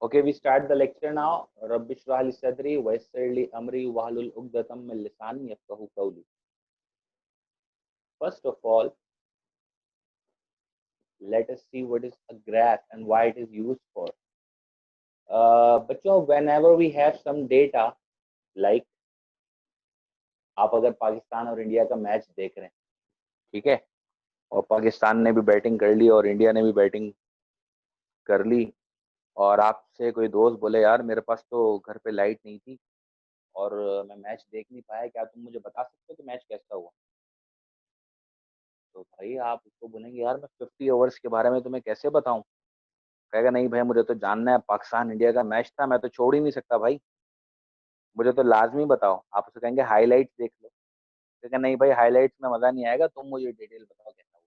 Okay, we start the lecture now. Rabbi shrah li sadri wa yassir li amri wahlul 'uqdatam min lisani yafqahu qawli. First of all, let us see what is a graph and why it is used for. बच्चों, whenever we have some data, like आप अगर पाकिस्तान और India का match देख रहे हैं, ठीक है, और पाकिस्तान ने भी बैटिंग कर ली और इंडिया ने भी बैटिंग कर ली, और आपसे कोई दोस्त बोले यार मेरे पास तो घर पे लाइट नहीं थी और मैं मैच देख नहीं पाया, क्या तुम मुझे बता सकते हो कि मैच कैसा हुआ? तो भाई आप उसको बोलेंगे यार मैं 50 ओवर्स के बारे में तुम्हें कैसे बताऊं? कहेगा नहीं भाई मुझे तो जानना है, पाकिस्तान इंडिया का मैच था, मैं तो छोड़ ही नहीं सकता भाई, मुझे तो लाजमी बताओ। आप उसको कहेंगे हाईलाइट्स देख लो, कहेगा नहीं भाई हाईलाइट्स में मजा नहीं आएगा, तुम मुझे डिटेल बताओ कैसा हुआ।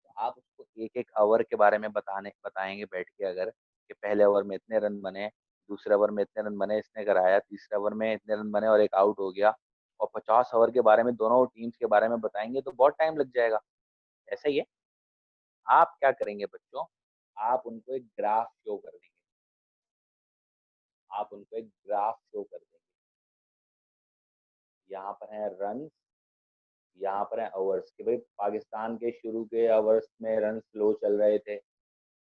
तो आप उसको एक एक ओवर के बारे में बताएंगे बैठ के, अगर कि पहले ओवर में इतने रन बने, दूसरे ओवर में इतने रन बने, इसने कराया, तीसरे ओवर में इतने रन बने और एक आउट हो गया, और 50 ओवर के बारे में दोनों टीम्स के बारे में बताएंगे तो बहुत टाइम लग जाएगा। ऐसा ही है। आप क्या करेंगे बच्चों, आप उनको एक ग्राफ शो कर देंगे, आप उनको एक ग्राफ शो कर देंगे। यहाँ पर है रन, यहाँ पर है ओवर्स, कि भाई पाकिस्तान के शुरू के ओवर्स में रन स्लो चल रहे थे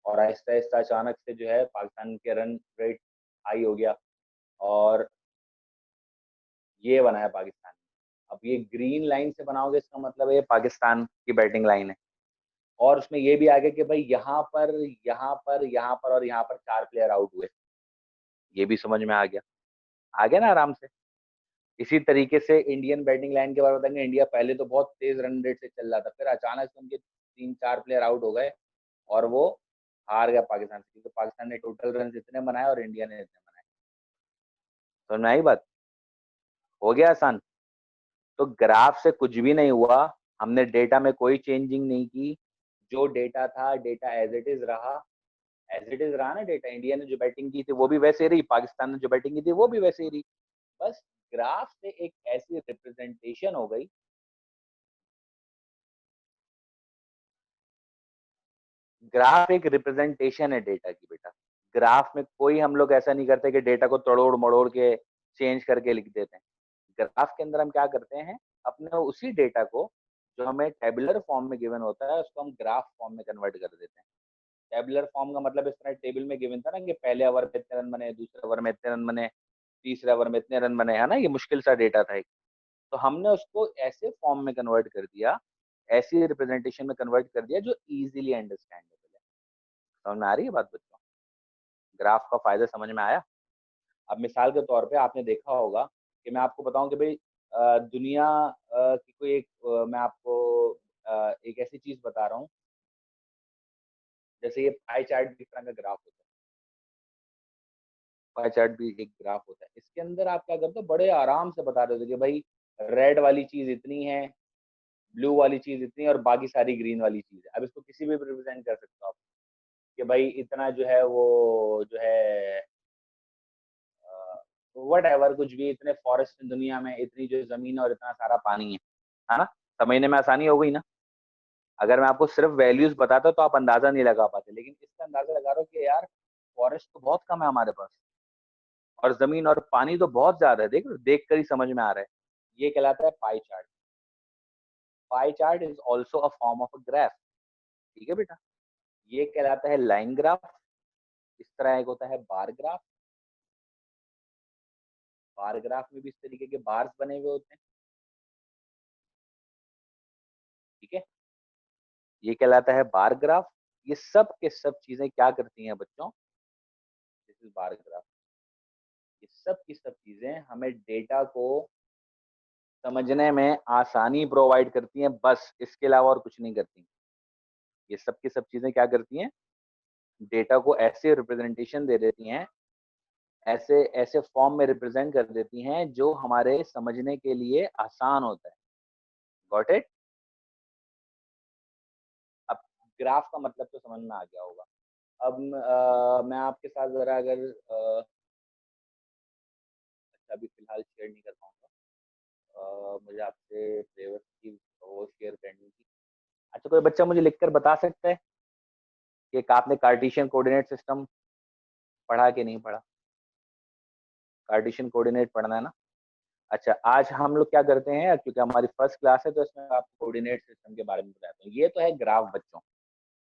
और आहिस्ता आहिस्ता अचानक से जो है पाकिस्तान के रन रेट हाई हो गया, और ये बना है पाकिस्तान। अब ये ग्रीन लाइन से बनाओगे इसका मतलब है ये पाकिस्तान की बैटिंग लाइन है, और उसमें ये भी आ गया कि भाई यहाँ पर, यहाँ पर, यहाँ पर और यहाँ पर 4 प्लेयर आउट हुए, ये भी समझ में आ गया ना आराम से। इसी तरीके से इंडियन बैटिंग लाइन के बारे में बताएंगे। इंडिया पहले तो बहुत तेज रन रेट से चल रहा था, फिर अचानक से उनके 3-4 प्लेयर आउट हो गए और वो हार गया पाकिस्तान से, क्योंकि पाकिस्तान ने टोटल रन इतने बनाए और इंडिया ने इतने बनाए। समझ में आई बात? हो गया आसान। तो ग्राफ से कुछ भी नहीं हुआ, हमने डेटा में कोई चेंजिंग नहीं की, जो डेटा था डेटा एज इट इज रहा, एज इट इज रहा ना डेटा। इंडिया ने जो बैटिंग की थी वो भी वैसे ही रही, पाकिस्तान ने जो बैटिंग की थी वो भी वैसे ही रही। बस ग्राफ से एक ऐसी रिप्रेजेंटेशन हो गई, ग्राफ एक रिप्रेजेंटेशन है डेटा की बेटा। ग्राफ में कोई हम लोग ऐसा नहीं करते कि डेटा को तोड़ मड़ोड़ के चेंज करके लिख देते हैं। ग्राफ के अंदर हम क्या करते हैं, अपने उसी डेटा को जो हमें टेबुलर फॉर्म में गिवन होता है उसको हम ग्राफ फॉर्म में कन्वर्ट कर देते हैं। टेबुलर फॉर्म का मतलब इस तरह टेबल में गिवन था ना कि पहले ओवर में इतने रन बने, दूसरे ओवर में इतने रन बने, तीसरे ओवर में इतने रन बने, है ना, ये मुश्किल सा डेटा था एक। तो हमने उसको ऐसे फॉर्म में कन्वर्ट कर दिया, ऐसी रिप्रेजेंटेशन में कन्वर्ट कर दिया जो इजीली अंडरस्टैंडेबल है। समझ में आ रही है बात बच्चों? ग्राफ का फायदा समझ में आया? अब मिसाल के तौर पे आपने देखा होगा कि मैं आपको बताऊं कि भाई दुनिया की कोई एक मैं आपको एक ऐसी चीज बता रहा हूँ, जैसे ये पाई चार्ट भी इस तरह का ग्राफ होता है। पाई चार्ट भी एक ग्राफ होता है, इसके अंदर आप क्या करते हो, बड़े आराम से बता देते हो कि भाई रेड वाली चीज इतनी है, ब्लू वाली चीज इतनी है और बाकी सारी ग्रीन वाली चीज है। अब इसको किसी भी रिप्रेजेंट कर सकते हो आप, कि भाई इतना जो है वो जो है वट एवर कुछ भी, इतने फॉरेस्ट दुनिया में, इतनी जो जमीन और इतना सारा पानी है ना। समझने में आसानी हो गई ना? अगर मैं आपको सिर्फ वैल्यूज बताता तो आप अंदाजा नहीं लगा पाते, लेकिन इसका अंदाजा लगा रहा हूँ कि यार फॉरेस्ट तो बहुत कम है हमारे पास और जमीन और पानी तो बहुत ज्यादा है, देख कर ही समझ में आ रहा है। ये कहलाता है pie chart. Pie chart is also a form of a graph. ठीक है बेटा? ये कहलाता है लाइन ग्राफ। इस तरह एक होता है बार ग्राफ। बार ग्राफ में भी इस तरीके के बार्स बने हुए होते हैं। ठीक है? ये कहलाता है बार ग्राफ। ये सब के सब चीजें क्या करती हैं बच्चों? This is bar graph. ये सब की सब चीजें हमें डेटा को समझने में आसानी प्रोवाइड करती हैं, बस इसके अलावा और कुछ नहीं करती। ये सब की सब चीजें क्या करती हैं, डेटा को ऐसे रिप्रेजेंटेशन दे देती हैं, ऐसे ऐसे फॉर्म में रिप्रेजेंट कर देती हैं जो हमारे समझने के लिए आसान होता है। Got it? अब ग्राफ का मतलब तो समझ में आ गया होगा। अब मैं आपके साथ जरा अगर अच्छा अभी फिलहाल शेयर नहीं कर पाऊंगा, मुझे आपसे फ्लेवर्स की वो शेयर करनी थी। अच्छा कोई बच्चा मुझे लिखकर बता सकता है कि एक आपने कार्टेशियन कोऑर्डिनेट सिस्टम पढ़ा कि नहीं पढ़ा? कार्टेशियन कोऑर्डिनेट पढ़ना है ना? अच्छा, आज हम लोग क्या करते हैं, क्योंकि हमारी फर्स्ट क्लास है तो इसमें आपको कोऑर्डिनेट सिस्टम के बारे में बताता हूँ। ये तो है ग्राफ बच्चों।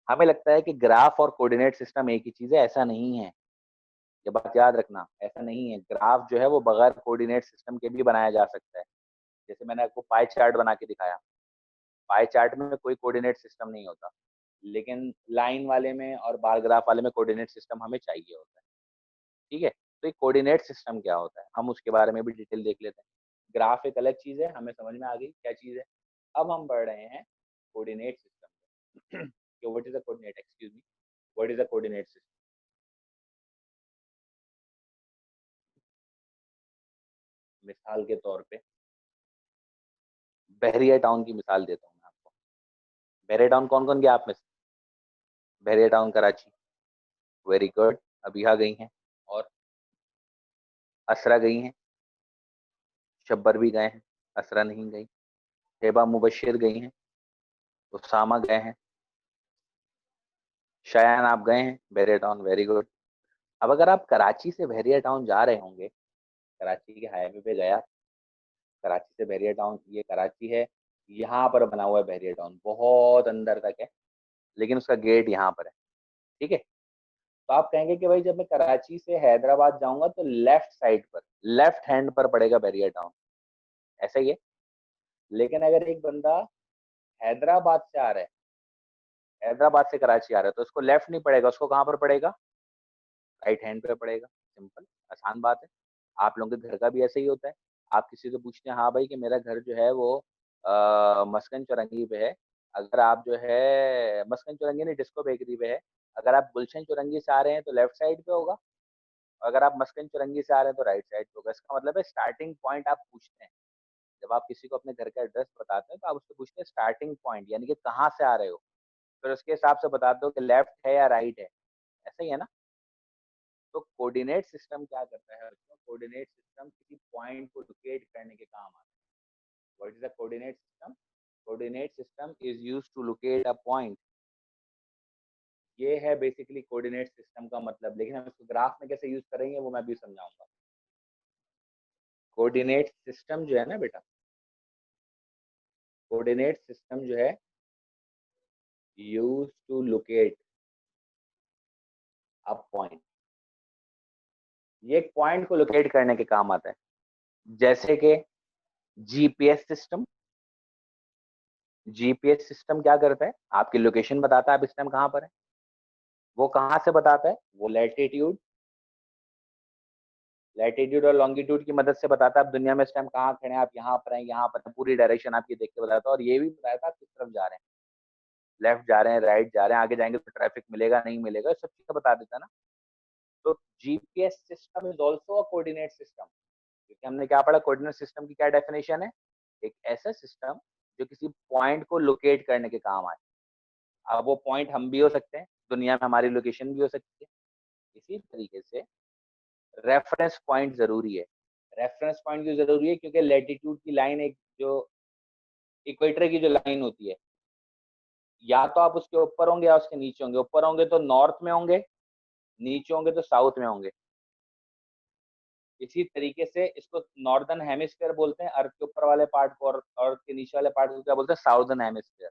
हमें लगता है कि ग्राफ और कोऑर्डिनेट सिस्टम एक ही चीज है, ऐसा नहीं है। ये बात याद रखना, ऐसा नहीं है। ग्राफ जो है वो बगैर कोऑर्डिनेट सिस्टम के भी बनाया जा सकता है। जैसे मैंने आपको पाई चार्ट बना के दिखाया, पाई चार्ट में कोई कोऑर्डिनेट सिस्टम नहीं होता, लेकिन लाइन वाले में और बार ग्राफ वाले में कोऑर्डिनेट सिस्टम हमें चाहिए होता है। ठीक है, तो ये कोऑर्डिनेट सिस्टम क्या होता है, हम उसके बारे में भी डिटेल देख लेते हैं। ग्राफ एक अलग चीज है, हमें समझ में आ गई क्या चीज है। अब हम बढ़ रहे हैं coordinate system. What is the coordinate, excuse me, what is the coordinate system? मिसाल के तौर पे बहरिया टाउन की मिसाल देता हूँ मैं आपको। बहरिया टाउन कौन कौन गया आप में से? बहरिया टाउन कराची, वेरी गुड। अबिहा गई हैं, और असरा गई हैं, शब्बर भी गए हैं, असरा नहीं गई। हेबा मुबशिर गई हैं, उसामा गए हैं, शयान आप गए हैं बहरिया टाउन, वेरी गुड। अब अगर आप कराची से बहरिया टाउन जा रहे होंगे, कराची के हाईवे पे गया, कराची से बहरिया टाउन, ये कराची है, यहाँ पर बना हुआ है बहरिया टाउन, बहुत अंदर तक है, लेकिन उसका गेट यहाँ पर है। ठीक है, तो आप कहेंगे कि भाई जब मैं कराची से हैदराबाद जाऊंगा तो लेफ्ट साइड पर, लेफ्ट हैंड पर पड़ेगा बहरिया टाउन, ऐसा ही है। लेकिन अगर एक बंदा हैदराबाद से आ रहा है, हैदराबाद से कराची आ रहा है, तो उसको लेफ्ट नहीं पड़ेगा, उसको कहाँ पर पड़ेगा? राइट हैंड पे पड़ेगा। सिंपल, आसान बात है। आप लोगों के घर का भी ऐसा ही होता है। आप किसी से पूछते हैं, हाँ भाई कि मेरा घर जो है वो मस्कन चौरंगी पे है। अगर आप जो है मस्कन चौरंगी नहीं, डिस्को बेकरी पे है। अगर आप गुलशन चौरंगी से आ रहे हैं तो लेफ्ट साइड पे होगा, और अगर आप मस्कन चौरंगी से आ रहे हैं तो राइट साइड पे होगा। इसका मतलब है स्टार्टिंग पॉइंट आप पूछते हैं। जब आप किसी को अपने घर का एड्रेस बताते हैं तो आप उससे पूछते हैं स्टार्टिंग पॉइंट, यानी कि कहाँ से आ रहे हो, फिर उसके हिसाब से बताते हो कि लेफ्ट है या राइट है। ऐसा ही है ना? तो कोऑर्डिनेट सिस्टम क्या करता है बच्चों? कोऑर्डिनेट सिस्टम किसी पॉइंट को लोकेट करने के काम आता है। What is the coordinate system? Coordinate system is used to locate a point. ये है बेसिकली कोऑर्डिनेट सिस्टम का मतलब, लेकिन हम इसको ग्राफ में कैसे यूज करेंगे वो मैं भी समझाऊंगा। कोऑर्डिनेट सिस्टम जो है ना बेटा, कोऑर्डिनेट सिस्टम जो है use to locate a point, ये एक पॉइंट को लोकेट करने के काम आता है। जैसे कि जीपीएस सिस्टम, जीपीएस सिस्टम क्या करता है? आपकी लोकेशन बताता है आप इस टाइम कहाँ पर है। वो कहाँ से बताता है? वो लैटिट्यूड, लैटिट्यूड और लॉन्गिट्यूड की मदद से बताता है आप दुनिया में इस टाइम कहाँ खड़े हैं, आप यहाँ पर हैं, यहाँ पर हैं, पूरी डायरेक्शन आपकी देख के बताता है। और ये भी बताता है आप किस तरफ जा रहे हैं, लेफ्ट जा रहे हैं, राइट जा रहे हैं, आगे जाएंगे तो ट्रैफिक मिलेगा नहीं मिलेगा, सब चीजें बता देता है ना। तो GPS system is also a coordinate system. क्योंकि हमने क्या पढ़ा, कोऑर्डिनेट सिस्टम की क्या डेफिनेशन है? एक ऐसा सिस्टम जो किसी पॉइंट को लोकेट करने के काम आए। अब वो पॉइंट हम भी हो सकते हैं, दुनिया में हमारी लोकेशन भी हो सकती है। इसी तरीके से रेफरेंस पॉइंट जरूरी है। रेफरेंस पॉइंट क्यों जरूरी है? क्योंकि लैटिट्यूड की लाइन, एक जो इक्वेटर की जो लाइन होती है, या तो आप उसके ऊपर होंगे या उसके नीचे होंगे। ऊपर होंगे तो नॉर्थ में होंगे, नीचे होंगे तो साउथ में होंगे। इसी तरीके से इसको नॉर्दर्न हेमिस्फीयर बोलते हैं, अर्थ के ऊपर वाले पार्ट को, और अर्थ के नीचे वाले पार्ट को क्या बोलते हैं? Southern hemisphere.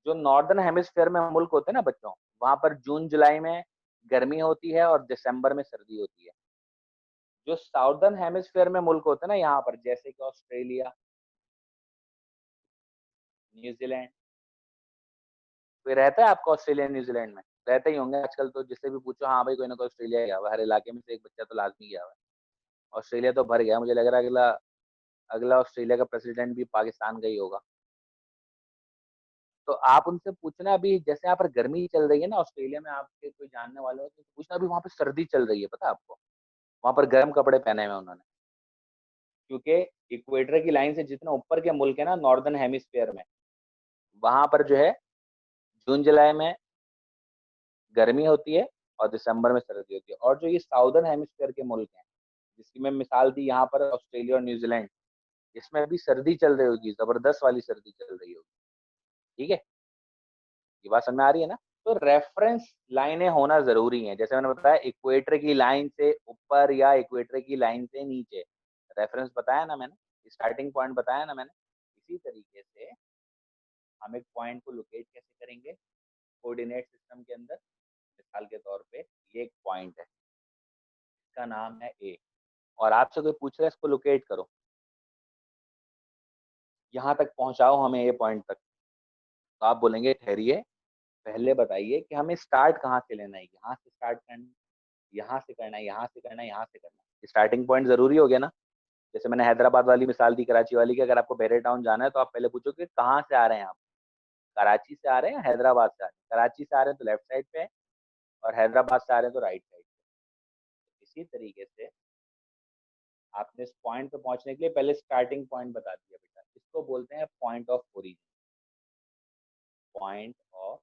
जो नॉर्दर्न हेमिस्फीयर में मुल्क होते हैं ना बच्चों, वहां पर जून जुलाई में गर्मी होती है और दिसंबर में सर्दी होती है। जो साउदर्न हेमिस्फीयर में मुल्क होते हैं ना यहाँ पर, जैसे कि ऑस्ट्रेलिया, न्यूजीलैंड, कोई रहता है आपका ऑस्ट्रेलिया न्यूजीलैंड में? रहते ही होंगे आजकल तो, जिससे भी पूछो हाँ भाई कोई ना कोई ऑस्ट्रेलिया गया हुआ है, हर इलाके में से एक बच्चा तो लाजमी गया हुआ है। ऑस्ट्रेलिया तो भर गया, मुझे लग रहा है अगला अगला ऑस्ट्रेलिया का प्रेसिडेंट भी पाकिस्तान का ही होगा। तो आप उनसे पूछना, अभी जैसे यहाँ पर गर्मी चल रही है ना ऑस्ट्रेलिया में, आपके कोई जानने वाले हो तो पूछना, अभी वहां पर सर्दी चल रही है, पता है आपको? वहां पर गर्म कपड़े पहने हुए उन्होंने, क्योंकि इक्वेटर की लाइन से जितना ऊपर के मुल्क है ना नॉर्दर्न हेमिस्फीयर में, वहां पर जो है जून जुलाई में गर्मी होती है और दिसंबर में सर्दी होती है। और जो ये साउदर्न हेमिस्फीयर के मुल्क हैं, जिसकी मैं मिसाल दी यहाँ पर ऑस्ट्रेलिया और न्यूजीलैंड, इसमें अभी सर्दी चल रही होगी, जबरदस्त वाली सर्दी चल रही होगी। ठीक है, ये बात समझ में आ रही है ना? तो रेफरेंस लाइनें होना जरूरी हैं। जैसे मैंने बताया इक्वेटर की लाइन से ऊपर या इक्वेटर की लाइन से नीचे, रेफरेंस बताया ना मैंने, स्टार्टिंग पॉइंट बताया ना मैंने। इसी तरीके से हम एक पॉइंट को लोकेट कैसे करेंगे कोऑर्डिनेट सिस्टम के अंदर। मिसाल के तौर पे ये एक पॉइंट है, इसका नाम है ए, और आपसे कोई पूछ रहा है इसको लोकेट करो, यहाँ तक पहुंचाओ हमें ए पॉइंट तक, तो आप बोलेंगे ठहरिए, पहले बताइए कि हमें स्टार्ट कहाँ से लेना है, यहाँ से स्टार्ट करना है, यहाँ से करना है, यहाँ से करना है, यहाँ से करना है। स्टार्टिंग पॉइंट जरूरी हो गया ना। जैसे मैंने हैदराबाद वाली मिसाल दी, कराची वाली की, अगर आपको बहरे टाउन जाना है तो आप पहले पूछोगे कहाँ से आ रहे हैं आप, कराची से आ रहे हैं या हैदराबाद से आ रहे हैं। कराची से आ रहे हैं तो लेफ्ट साइड पे है, और हैदराबाद से आ रहे हैं तो राइट साइड पे। इसी तरीके से आपने इस पॉइंट पे पहुंचने के लिए पहले स्टार्टिंग पॉइंट बता दिया बेटा, इसको बोलते हैं point of origin. Point of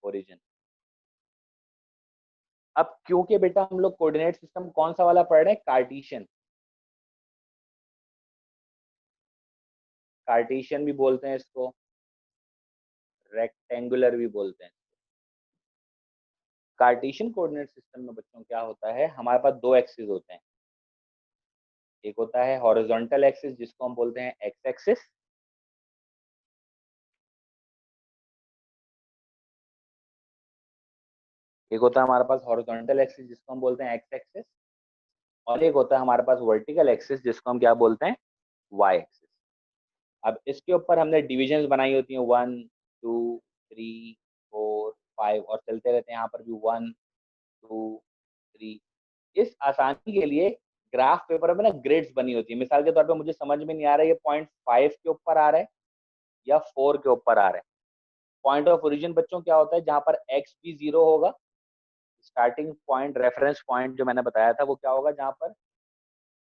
origin. अब क्योंकि बेटा हम लोग कोऑर्डिनेट सिस्टम कौन सा वाला पढ़ रहे हैं, कार्टेशियन। कार्टेशियन भी बोलते हैं इसको, रेक्टेंगुलर भी बोलते हैं। कार्टेशियन कोऑर्डिनेट सिस्टम में बच्चों क्या होता है, हमारे पास दो एक्सिस होते हैं। एक होता है हॉरिजॉन्टल एक्सिस जिसको हम बोलते हैं एक्स एक्सिस, एक होता है हमारे पास हॉरिजॉन्टल एक्सिस जिसको हम बोलते हैं एक्स एक्सिस, और एक होता है हमारे पास वर्टिकल एक्सिस जिसको हम क्या बोलते हैं, वाई एक्सिस। अब इसके ऊपर हमने डिविजन्स बनाई होती हैं, 1 2 3 4 5, और चलते रहते हैं यहाँ पर भी 1 2 3। इस आसानी के लिए ग्राफ पेपर में ना ग्रिड्स बनी होती है। मिसाल के तौर पे मुझे समझ में नहीं आ रहा है ये पॉइंट 5 के ऊपर आ रहा है या 4 के ऊपर आ रहा है। पॉइंट ऑफ ओरिजिन बच्चों क्या होता है, जहां पर एक्स भी 0 होगा, स्टार्टिंग पॉइंट रेफरेंस पॉइंट जो मैंने बताया था वो क्या होगा जहां पर,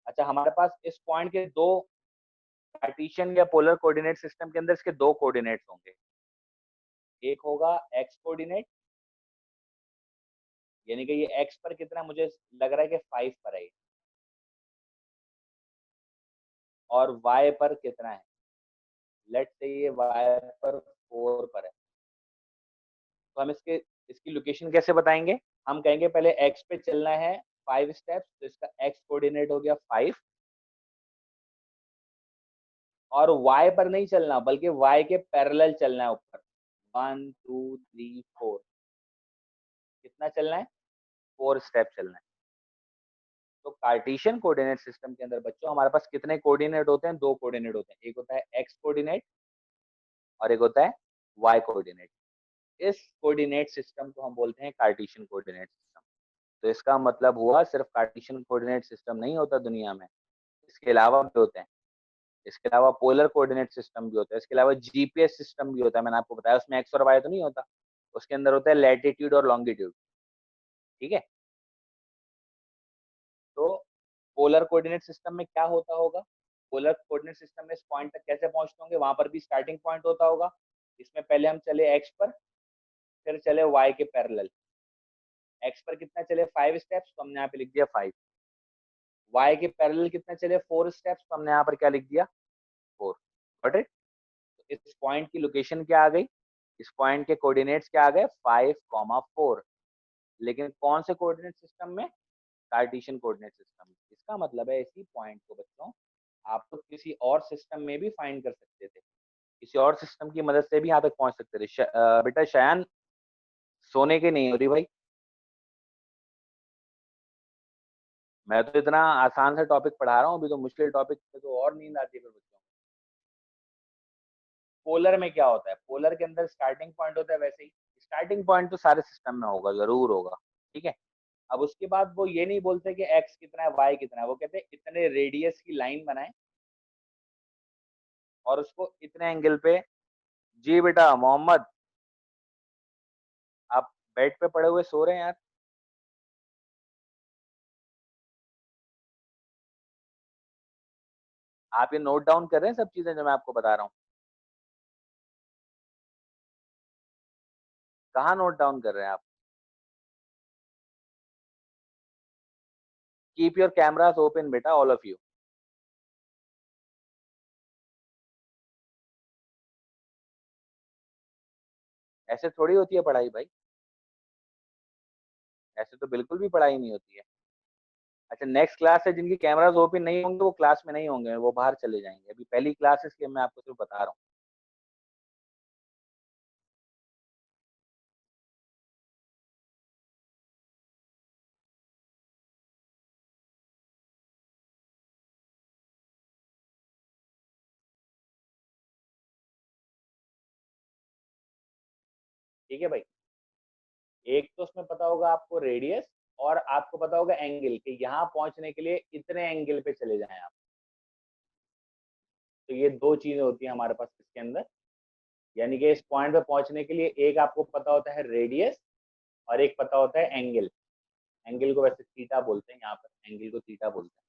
अच्छा हमारे पास इस पॉइंट के दो, कार्टेशियन या पोलर कोऑर्डिनेट सिस्टम के अंदर इसके दो कोऑर्डिनेट्स होंगे। एक होगा एक्स कोऑर्डिनेट, यानी कि ये एक्स पर कितना, मुझे लग रहा है कि 5 पर है, और वाई पर कितना है, लेट से ये वाई पर 4 पर है। तो हम इसके इसकी लोकेशन कैसे बताएंगे, हम कहेंगे पहले एक्स पे चलना है 5 स्टेप्स, तो इसका एक्स कोऑर्डिनेट हो गया 5, और वाई पर नहीं चलना बल्कि वाई के पैरेलल चलना है ऊपर, 1 2 3 4, कितना चलना है, 4 स्टेप चलना है। तो कार्टेशियन कोऑर्डिनेट सिस्टम के अंदर बच्चों हमारे पास कितने कोऑर्डिनेट होते हैं, दो कोऑर्डिनेट होते हैं, एक होता है एक्स कोऑर्डिनेट और एक होता है वाई कोऑर्डिनेट। इस कोऑर्डिनेट सिस्टम को हम बोलते हैं कार्टेशियन कोऑर्डिनेट सिस्टम। तो इसका मतलब हुआ सिर्फ कार्टेशियन कोऑर्डिनेट सिस्टम नहीं होता दुनिया में, इसके अलावा भी होते हैं। इसके अलावा पोलर कोऑर्डिनेट सिस्टम भी होता है, इसके अलावा जीपीएस सिस्टम भी होता है। मैंने आपको बताया उसमें एक्स और वाई तो नहीं होता, उसके अंदर होता है लैटिट्यूड और लॉन्गिट्यूड। ठीक है, तो पोलर कोऑर्डिनेट सिस्टम में क्या होता होगा, पोलर कोऑर्डिनेट सिस्टम में इस पॉइंट तक कैसे पहुंचते होंगे, वहां पर भी स्टार्टिंग पॉइंट होता होगा। इसमें पहले हम चले एक्स पर, फिर चले वाई के पैरेलल। एक्स पर कितना चले 5 स्टेप्स, तो हमने यहाँ पे लिख दिया 5। वाई के पैरेलल कितना चले 4 स्टेप्स, तो हमने यहाँ पर क्या लिख दिया 4। Got it. इस पॉइंट की लोकेशन क्या आ गई, इस पॉइंट के कोऑर्डिनेट्स क्या आ गए 5 4। लेकिन कौन से कोऑर्डिनेट सिस्टम में, कार्टेशियन कोऑर्डिनेट सिस्टम में। इसका मतलब है इसी पॉइंट को बच्चों आप लोग किसी और सिस्टम में भी फाइंड कर सकते थे, किसी और सिस्टम की मदद से भी यहाँ तक पहुंच सकते थे। बेटा शयान सोने की नहीं हो रही भाई, मैं तो इतना आसान सा टॉपिक पढ़ा रहा हूँ, अभी तो मुश्किल टॉपिक पे तो और नींद आती है फिर बच्चों को। पोलर में क्या होता है, पोलर के अंदर स्टार्टिंग पॉइंट होता है, वैसे ही स्टार्टिंग पॉइंट तो सारे सिस्टम में होगा, जरूर होगा। ठीक है, अब उसके बाद वो ये नहीं बोलते कि एक्स कितना है वाई कितना है, वो कहते हैं इतने रेडियस की लाइन बनाए और उसको इतने एंगल पे। जी बेटा मोहम्मद, आप बेड पे पड़े हुए सो रहे हैं यार। आप ये नोट डाउन कर रहे हैं सब चीजें जो मैं आपको बता रहा हूँ, कहाँ नोट डाउन कर रहे हैं आप। कीप योर कैमरास ओपन बेटा, ऑल ऑफ यू। ऐसे थोड़ी होती है पढ़ाई भाई, ऐसे तो बिल्कुल भी पढ़ाई नहीं होती है। अच्छा, नेक्स्ट क्लास है जिनकी कैमराज ओपन नहीं होंगे वो क्लास में नहीं होंगे, वो बाहर चले जाएंगे। अभी पहली क्लास है इसलिए मैं आपको सिर्फ बता रहा हूँ। ठीक है भाई, एक तो उसमें पता होगा आपको रेडियस, और आपको पता होगा एंगल, कि यहाँ पहुंचने के लिए इतने एंगल पे चले जाएं आप। तो ये दो चीजें होती हैं हमारे पास इसके अंदर, यानी कि इस पॉइंट पे पहुंचने के लिए एक आपको पता होता है रेडियस, और एक पता होता है एंगल। एंगल को वैसे थीटा बोलते हैं, यहाँ पर एंगल को थीटा बोलते हैं।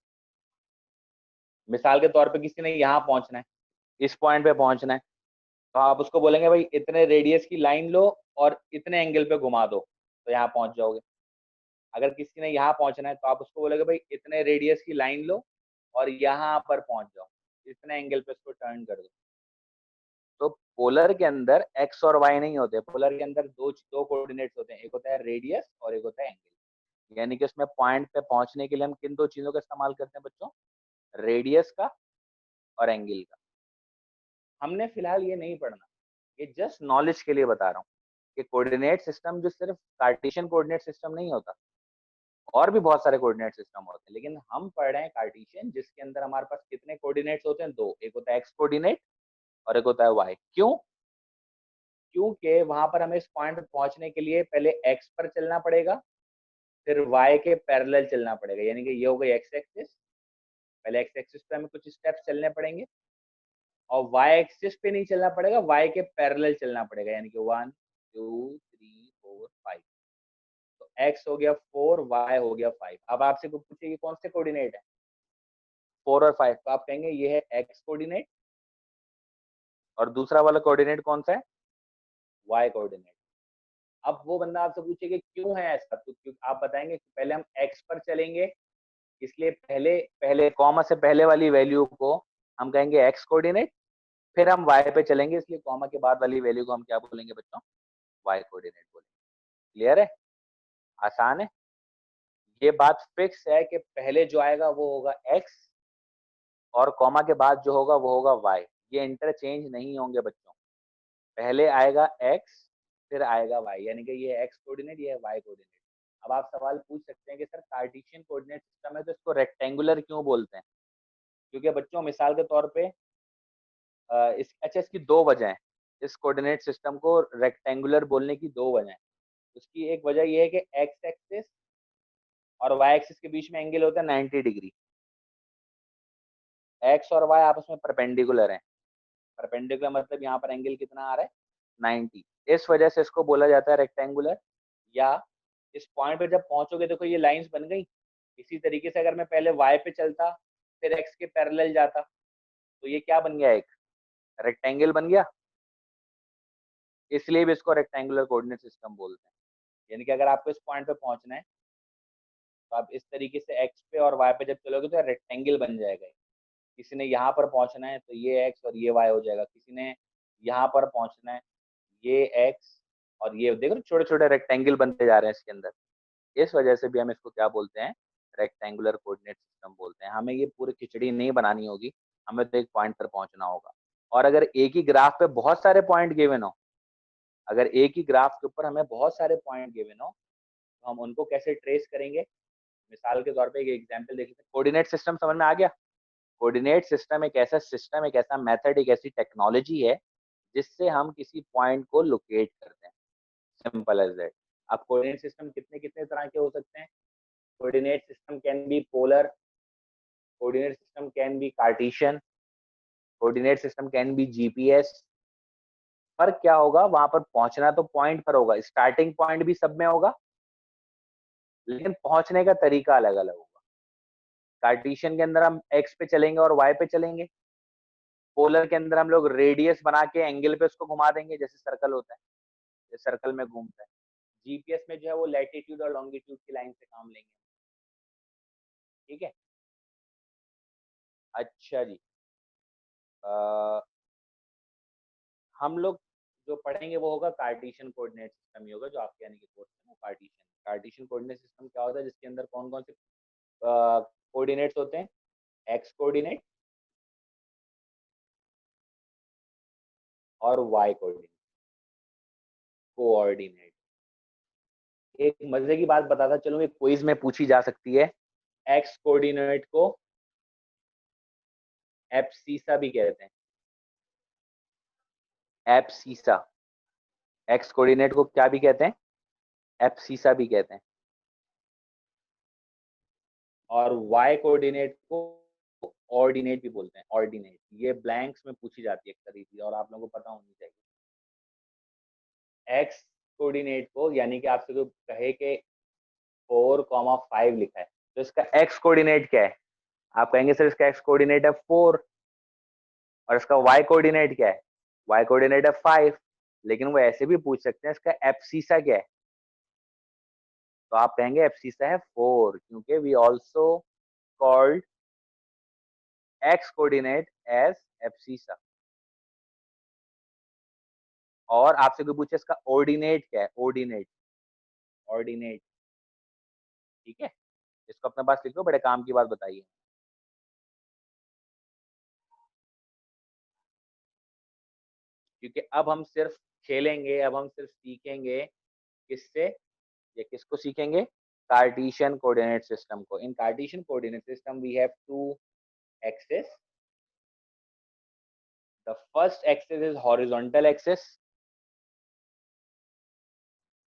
मिसाल के तौर पे किसी ने यहाँ पहुंचना है, इस पॉइंट पे पहुंचना है, तो आप उसको बोलेंगे भाई इतने रेडियस की लाइन लो और इतने एंगल पे घुमा दो, तो यहाँ पहुंच जाओगे। अगर किसी ने यहाँ पहुंचना है तो आप उसको बोलोगे भाई इतने रेडियस की लाइन लो और यहाँ पर पहुंच जाओ, इतने एंगल पे इसको टर्न कर दो। तो पोलर के अंदर एक्स और वाई नहीं होते, पोलर के अंदर दो दो कोऑर्डिनेट्स होते हैं, एक होता है रेडियस और एक होता है एंगल। यानी कि उसमें पॉइंट पे पहुंचने के लिए हम किन दो चीजों का इस्तेमाल करते हैं बच्चों? रेडियस का और एंगल का। हमने फिलहाल ये नहीं पढ़ना, ये जस्ट नॉलेज के लिए बता रहा हूँ कि कोऑर्डिनेट सिस्टम जो सिर्फ कार्टेशियन कोऑर्डिनेट सिस्टम नहीं होता, और भी बहुत सारे कोऑर्डिनेट सिस्टम होते हैं, लेकिन हम पढ़ रहे हैं कार्टेशियन, जिसके अंदर हमारे पास कितने कोऑर्डिनेट्स होते हैं? दो, एक होता है एक्स कोऑर्डिनेट और एक होता है वाई। क्यों? क्योंकि वहां पर हमें इस पॉइंट पर पहुंचने के लिए पहले एक्स पर चलना पड़ेगा, फिर वाई के पैरेलल चलना पड़ेगा, यानी कि ये हो गई एक्स एक्सिस। पहले एक्स एक्सिस पे हमें कुछ स्टेप्स चलने पड़ेंगे, और वाई एक्सिस पे नहीं चलना पड़ेगा, वाई के पैरेलल चलना पड़ेगा, यानी कि 1 2 3 4 5। तो एक्स हो गया 4, वाई हो गया 5। अब आपसे कुछ पूछे कि कौन से कोऑर्डिनेट है 4 और 5, तो आप कहेंगे ये है एक्स कोऑर्डिनेट, और दूसरा वाला कोऑर्डिनेट कौन सा है? Y coordinate. अब वो बंदा आपसे पूछे कि क्यों है ऐसा, तो क्यों आप बताएंगे कि पहले हम एक्स पर चलेंगे, इसलिए पहले पहले कॉमा से पहले वाली वैल्यू को हम कहेंगे एक्स कोऑर्डिनेट, फिर हम वाई पे चलेंगे, इसलिए कॉमा के बाद वाली वैल्यू को हम क्या बोलेंगे बच्चों? वाई कोऑर्डिनेट बोलेंगे। क्लियर है? आसान है। ये बात फिक्स है कि पहले जो आएगा वो होगा एक्स, और कॉमा के बाद जो होगा वो होगा वाई। ये इंटरचेंज नहीं होंगे बच्चों, पहले आएगा एक्स फिर आएगा वाई, यानी कि ये एक्स कोऑर्डिनेट, ये है वाई कोऑर्डिनेट। अब आप सवाल पूछ सकते हैं कि सर कार्टेशियन कोऑर्डिनेट सिस्टम है तो इसको रेक्टेंगुलर क्यों बोलते हैं? क्योंकि बच्चों मिसाल के तौर पे अच्छा, इसकी दो वजह है, इस कोऑर्डिनेट सिस्टम को रेक्टेंगुलर बोलने की दो वजह है। उसकी एक वजह ये है कि एक्स एक्सिस और वाई एक्सिस के बीच में एंगल होता है 90 डिग्री। एक्स और वाई आपस में परपेंडिकुलर है, परपेंडिकुलर मतलब यहाँ पर एंगल कितना आ रहा है? 90। इस वजह से इसको बोला जाता है रेक्टेंगुलर। या इस पॉइंट पे जब पहुंचोगे, देखो ये लाइंस बन गई। इसी तरीके से अगर मैं पहले वाई पे चलता फिर एक्स के पैरेलल जाता, तो ये क्या बन गया? एक रेक्टेंगल बन गया। इसलिए भी इसको रेक्टेंगुलर कोऑर्डिनेट सिस्टम बोलते हैं। यानी कि अगर आपको इस पॉइंट पे पहुंचना है तो आप इस तरीके से एक्स पे और वाई पे जब चलोगे तो रेक्टेंगल बन जाएगा। किसी ने यहाँ पर पहुंचना है तो ये एक्स और ये वाई हो जाएगा, किसी ने यहाँ पर पहुंचना है, ये एक्स और ये, देखो छोटे छोटे रेक्टेंगल बनते जा रहे हैं इसके अंदर। इस वजह से भी हम इसको क्या बोलते हैं? रेक्टेंगुलर कोऑर्डिनेट सिस्टम बोलते हैं। हमें ये पूरी खिचड़ी नहीं बनानी होगी, हमें तो एक पॉइंट पर पहुंचना होगा। और अगर एक ही ग्राफ पे बहुत सारे पॉइंट गिवन हो, अगर एक ही ग्राफ के ऊपर हमें बहुत सारे पॉइंट गिवन हो, तो हम उनको कैसे ट्रेस करेंगे? मिसाल के तौर पे एक एग्जांपल देख लेते हैं। कोऑर्डिनेट सिस्टम समझ में आ गया? कोऑर्डिनेट सिस्टम एक ऐसा सिस्टम, एक ऐसा मेथड, एक ऐसी टेक्नोलॉजी है जिससे हम किसी पॉइंट को लोकेट करते हैं। Simple as that. अब कोऑर्डिनेट सिस्टम कितने कितने तरह के हो सकते हैं? Coordinate system can be polar, coordinate system can be Cartesian, coordinate system can be GPS. फर्क क्या होगा? वहां पर पहुंचना तो पॉइंट पर होगा, स्टार्टिंग पॉइंट भी सब में होगा, लेकिन पहुंचने का तरीका अलग अलग होगा। कार्टेशियन के अंदर हम एक्स पे चलेंगे और वाई पे चलेंगे, पोलर के अंदर हम लोग रेडियस बना के एंगल पे उसको घुमा देंगे, जैसे सर्कल होता है, जैसे सर्कल में घूमता है। जीपीएस में जो है वो लैटिट्यूड और लॉन्गिट्यूड की लाइन से काम लेंगे। ठीक है। अच्छा जी, हम लोग जो पढ़ेंगे वो होगा कार्टेशियन कोऑर्डिनेट सिस्टम ही होगा, जो आपके यानी कि कोर्स है वो कार्टेशियन कोऑर्डिनेट सिस्टम क्या होता है, जिसके अंदर कौन कौन से कोऑर्डिनेट्स होते हैं, एक्स कोऑर्डिनेट और वाई कोऑर्डिनेट। एक मजे की बात बताता चलूं, एक क्विज में पूछी जा सकती है, एक्स कोऑर्डिनेट को एब्सिसा भी कहते हैं, एब्सिसा। एक्स कोऑर्डिनेट को क्या भी कहते हैं, एब्सिसा भी कहते हैं। और वाई कोऑर्डिनेट को ऑर्डिनेट भी बोलते हैं, ऑर्डिनेट। ये ब्लैंक्स में पूछी जाती है अक्सर ही, और आप लोगों को पता होनी चाहिए। एक्स कोऑर्डिनेट को यानी कि आपसे जो कहे कि 4,5 लिखा है, तो इसका एक्स कोऑर्डिनेट क्या है, आप कहेंगे सर इसका एक्स कोऑर्डिनेट है 4, और इसका वाई कोऑर्डिनेट क्या है, वाई कोऑर्डिनेट है 5। लेकिन वो ऐसे भी पूछ सकते हैं इसका एब्सिसा क्या है, तो आप कहेंगे एब्सिसा है 4, क्योंकि we also called X coordinate as abscissa. और आपसे कोई पूछे इसका ऑर्डिनेट क्या है, ऑर्डिनेट, ऑर्डिनेट, ठीक है, इसको अपने पास लिख लो, बड़े काम की बात बताइए। क्योंकि अब हम सिर्फ खेलेंगे, अब हम सिर्फ सीखेंगे किससे, या किसको सीखेंगे, कार्टेशियन कोऑर्डिनेट सिस्टम को। In Cartesian coordinate system we have two axis. The first axis is horizontal axis,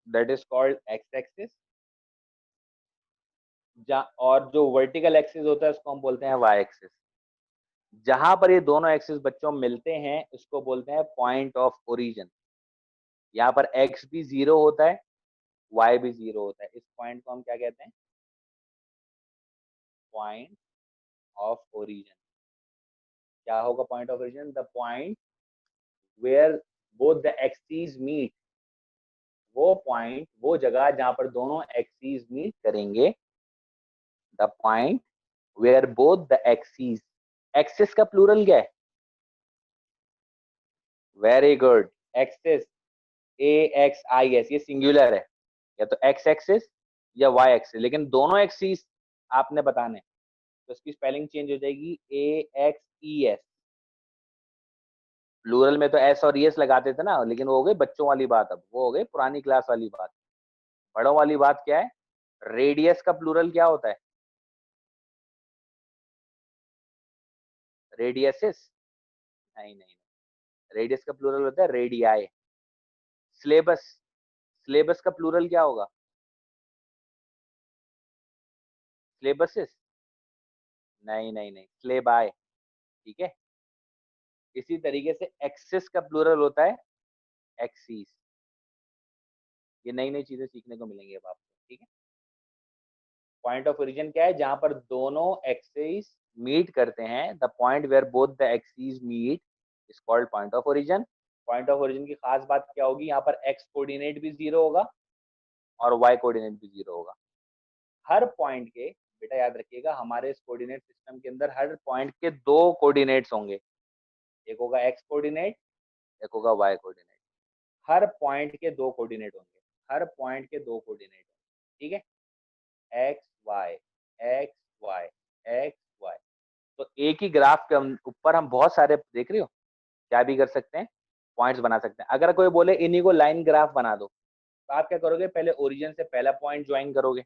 that is called x axis. और जो वर्टिकल एक्सिस होता है उसको हम बोलते हैं वाई एक्सिस। जहां पर ये दोनों एक्सिस बच्चों मिलते हैं उसको बोलते हैं पॉइंट ऑफ ओरिजिन। यहाँ पर एक्स भी 0 होता है, वाई भी 0 होता है, इस पॉइंट को हम क्या कहते हैं, पॉइंट ऑफ ओरिजिन। क्या होगा point of origin, the point where both the axis meet, वो पॉइंट, वो जगह जहां पर दोनों एक्सिस मीट करेंगे, the point where both the axis, axis का प्लूरल क्या है, very good, axis, A X I S, ये सिंगुलर है, या तो एक्स एक्सिस या वाई एक्सिस, लेकिन दोनों एक्सिस आपने बताने, तो इसकी स्पेलिंग चेंज हो जाएगी, ए एक्स ई एस। प्लूरल में तो एस और एस लगाते थे ना, लेकिन वो हो गई बच्चों वाली बात, अब वो हो गई पुरानी क्लास वाली बात। बड़ों वाली बात क्या है, रेडियस का प्लूरल क्या होता है, रेडियसिस, नहीं नहीं, रेडियस का प्लूरल होता है रेडियाई। सिलेबस, सिलेबस का प्लूरल क्या होगा, सिलेबसिस, नहीं नहीं नहीं, स्लेबाई, ठीक है। इसी तरीके से एक्सिस का प्लूरल होता है एक्सीस। ये नई नई चीजें सीखने को मिलेंगी अब आपको, ठीक है। पॉइंट ऑफ ओरिजिन क्या है, जहां पर दोनों एक्सिस मीट करते हैं, the point where both the axis meet is called point of origin. Point of origin की खास बात क्या होगी, यहाँ पर एक्स कोऑर्डिनेट भी 0 होगा और वाई कोऑर्डिनेट भी 0 होगा। हर पॉइंट के, बेटा याद रखिएगा, हमारे इस कोऑर्डिनेट सिस्टम के अंदर हर पॉइंट के 2 कोऑर्डिनेट्स होंगे, एक होगा एक्स कोऑर्डिनेट, एक होगा वाई कोऑर्डिनेट। हर पॉइंट के 2 कोऑर्डिनेट होंगे, हर पॉइंट के 2 कोऑर्डिनेट, ठीक है, X Y, X Y, X Y. तो एक ही ग्राफ के ऊपर हम बहुत सारे, देख रहे हो, क्या भी कर सकते हैं, पॉइंट्स बना सकते हैं। अगर कोई बोले इन्हीं को लाइन ग्राफ बना दो, तो आप क्या करोगे, पहले ओरिजिन से पहला पॉइंट ज्वाइन करोगे,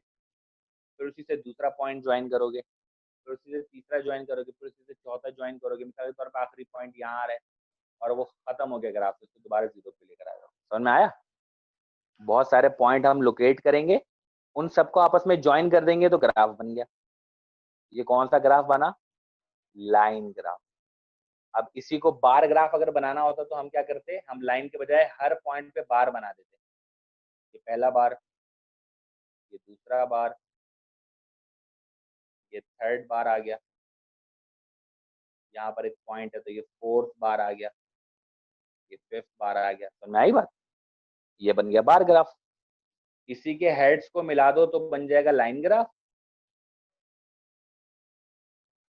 फिर उसी से दूसरा पॉइंट ज्वाइन करोगे, फिर उसी से तीसरा ज्वाइन करोगे, फिर उसी से चौथा ज्वाइन करोगे। मिसाल के तौर पर आखिरी पॉइंट यहाँ आ रहा है और वो खत्म हो गया ग्राफ, तो उसको दोबारा 0 पे लेकर आएगा। समझ में आया, बहुत सारे पॉइंट हम लोकेट करेंगे, उन सबको आपस में ज्वाइन कर देंगे तो ग्राफ बन गया। ये कौन सा ग्राफ बना, लाइन ग्राफ। अब इसी को बार ग्राफ अगर बनाना होता तो हम क्या करते, हम लाइन के बजाय हर पॉइंट पे बार बना देते। ये पहला बार, ये दूसरा बार, ये थर्ड बार आ गया, यहाँ पर एक पॉइंट है तो ये फोर्थ बार आ गया, ये फिफ्थ बार आ गया। समझ में आई बात, ये बन गया बार ग्राफ। इसी के हेड्स को मिला दो तो बन जाएगा लाइन ग्राफ,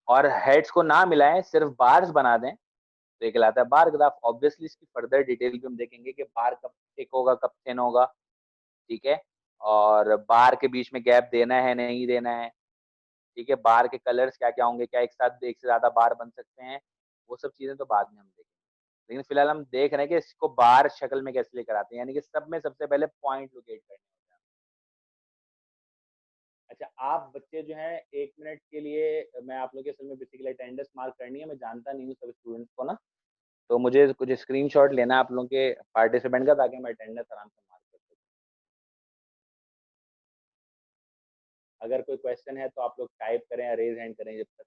और हेड्स को ना मिलाएं, सिर्फ बार्स बना दें तो ये कहलाता है बार ग्राफ। ऑब्वियसली इसकी फर्दर डिटेल भी हम देखेंगे कि बार कब थिक होगा, कब थिन होगा, ठीक है, और बार के बीच में गैप देना है नहीं देना है, ठीक है, बार के कलर्स क्या क्या होंगे, क्या एक साथ एक से ज्यादा बार बन सकते हैं, वो सब चीजें तो बाद में हम देखेंगे। लेकिन फिलहाल हम देख रहे हैं कि इसको बार शक्ल में कैसे लेकर आते हैं, यानी कि सब में सबसे पहले पॉइंट लोकेट करने होते हैं। अच्छा, आप बच्चे जो हैं 1 मिनट के लिए, मैं आप लोग के असल में बेसिकली अटेंडेंस मार्क करनी है, मैं जानता नहीं हूँ सब स्टूडेंट्स को ना, तो मुझे कुछ स्क्रीनशॉट लेना है आप लोगों के पार्टिसिपेंट का, ताकि मैं अटेंडेंस आराम से मार्क कर सकूँ। अगर कोई क्वेश्चन है तो आप लोग टाइप करें या रेज हैंड करें जब तक।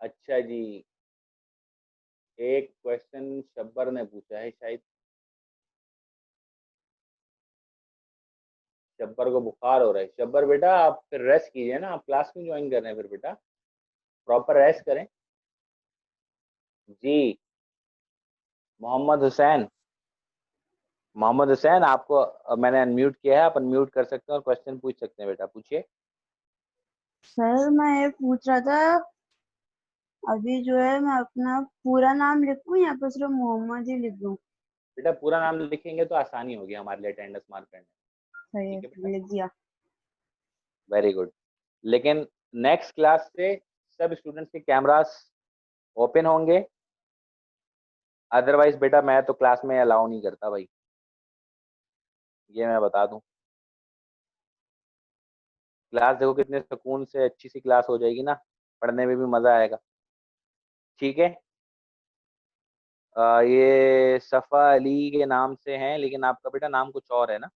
अच्छा जी, एक क्वेश्चन शब्बर ने पूछा है शायद। शब्बर को बुखार हो रहा है। शब्बर बेटा आप फिर रेस्ट कीजिए ना, आप क्लास क्यों ज्वाइन कर रहे हैं फिर बेटा, प्रॉपर रेस्ट करें। जी, मोहम्मद हुसैन, मोहम्मद हुसैन आपको मैंने अनम्यूट किया है, आप अनम्यूट कर सकते हैं और क्वेश्चन पूछ सकते हैं बेटा, पूछिए। सर मैं ये पूछ रहा था, अभी जो है मैं अपना पूरा नाम लिखूं या फिर सिर्फ मोहम्मद ही लिख दूं? बेटा पूरा नाम लिखेंगे तो आसानी होगी हमारे लिए अटेंडेंस मार्क करने में। सही है, ठीक है बेटा, लिख दिया। Very good. लेकिन नेक्स्ट क्लास से सब स्टूडेंट्स के कैमरास ओपन होंगे, अदरवाइज बेटा मैं तो क्लास में अलाउ नहीं करता भाई, ये मैं बता दूं। क्लास देखो कितने सुकून से अच्छी सी क्लास हो जाएगी ना, पढ़ने में भी मजा आएगा, ठीक है। ये सफ़ा अली के नाम से हैं, लेकिन आपका बेटा नाम कुछ और है ना,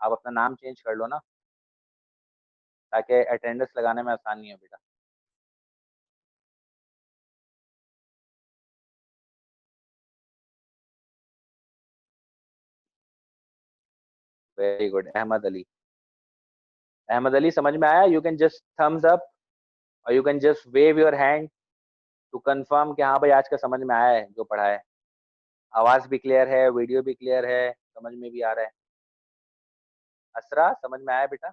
आप अपना नाम चेंज कर लो ना, ताकि अटेंडेंस लगाने में आसानी हो बेटा। Very good, Ahmad Ali. अहमद अली समझ में आया? You can just thumbs up और you can just wave your hand to confirm कि हाँ भाई आज का समझ में आया है जो पढ़ा है। आवाज भी क्लियर है, वीडियो भी क्लियर है, समझ में भी आ रहा है। असरा समझ में आया बेटा?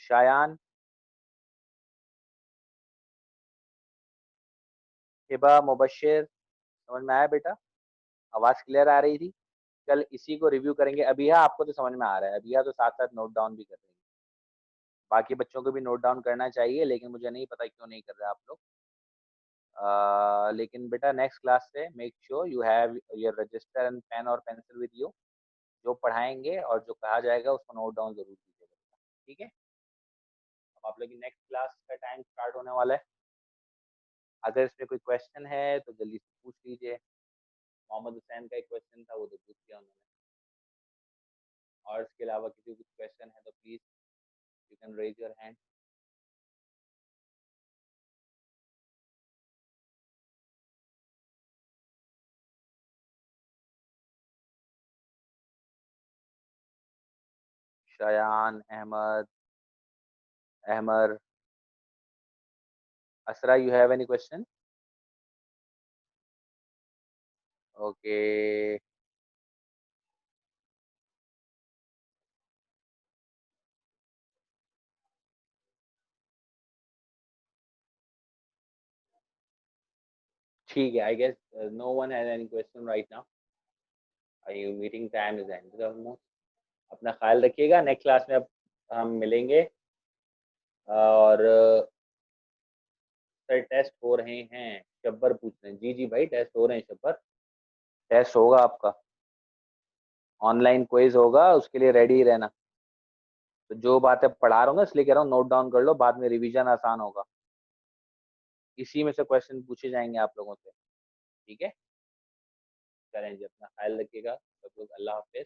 शायान, हिबा, मुबशिर, समझ में आया बेटा? आवाज क्लियर आ रही थी? कल इसी को रिव्यू करेंगे। अभिया आपको तो समझ में आ रहा है, अभिया तो साथ साथ नोट डाउन भी कर रही है, बाकी बच्चों को भी नोट डाउन करना चाहिए, लेकिन मुझे नहीं पता क्यों नहीं कर रहे आप लोग। लेकिन बेटा नेक्स्ट क्लास से make sure you have your register and pen और पेंसिल विद यू। जो पढ़ाएंगे और जो कहा जाएगा उसको नोट डाउन जरूर कीजिएगा, ठीक है। अब आप लोग की नेक्स्ट क्लास का टाइम स्टार्ट होने वाला है। अगर इसमें कोई क्वेश्चन है तो जल्दी से पूछ लीजिए। मोहम्मद हुसैन का एक क्वेश्चन था, वो तो पूछ दिया उन्होंने, और इसके अलावा किसी को कुछ क्वेश्चन है तो please you can raise your hand. Shayan, Ahmad, Ahmar, Asra, you have any question? Okay, ठीक है, I guess no one has any question right now. I meeting time is end almost. अपना ख्याल रखिएगा, नेक्स्ट क्लास में अब हम मिलेंगे। और सर टेस्ट हो रहे हैं, शब्बर पूछ रहे हैं। जी जी भाई टेस्ट हो रहे हैं शब्बर, टेस्ट होगा आपका, ऑनलाइन क्विज होगा, उसके लिए रेडी ही रहना। तो जो बातें पढ़ा रहा हूँ ना, इसलिए कह रहा हूँ नोट डाउन कर लो, बाद में रिवीजन आसान होगा, इसी में से क्वेश्चन पूछे जाएंगे आप लोगों से, ठीक है। चलें जी, अपना ख्याल रखिएगा सब लोग, अल्लाह हाफिज।